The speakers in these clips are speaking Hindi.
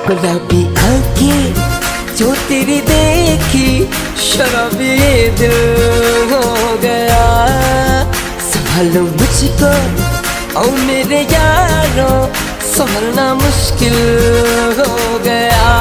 गुलाबी आंखें जो तेरी देखी शराबी दिल हो गया। संभालो मुझको ओ मेरे यारों, संभलना मुश्किल हो गया।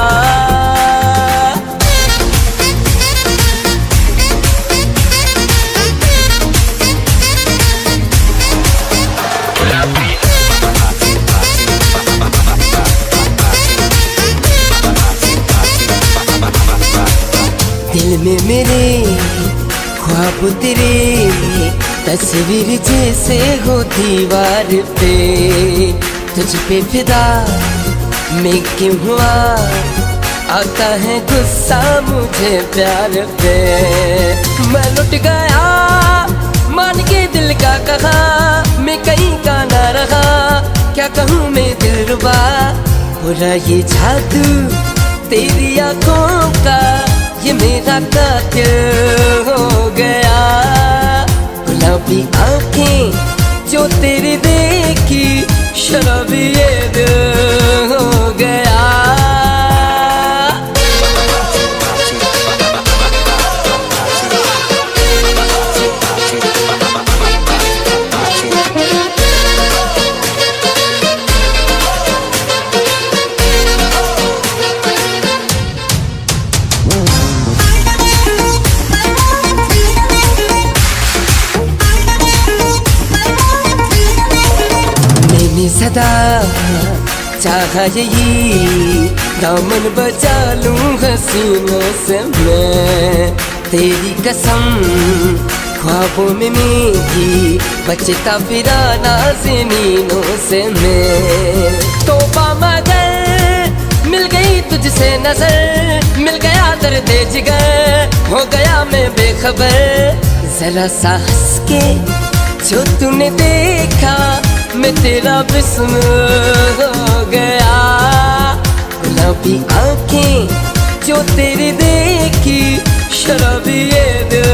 दिल में मेरे ख्वाब तेरे तस्वीर जैसे हो दीवार पे। तुझ पे फिदा मैं क्यों हुआ, आता है गुस्सा मुझे प्यार पे। मैं लुट गया मान के दिल का कहा, मैं कहीं का ना रहा। क्या कहूँ मैं दिलरुबा, पूरा ये जादू तेरी आंखों का ये मेरा कातिल हो गया। गुलाबी आंखें जो तेरी देखी शराबी ये दिल हो गया। सदा चाहा यही दामन बचा लूं हसीनों से मैं। तेरी कसम ख्वाबों में मेरी बचता फिरा नाज़नीनों से मैं। तौबा मगर मिल गई तुझसे नजर, मिल गया दर्द जिगर, हो गया मैं बेखबर। जरा सा हंस के जो तूने देखा, मैं तेरा बिस्म हो गया। गुलाबी आंखें जो तेरी देखी शराबी ये दिल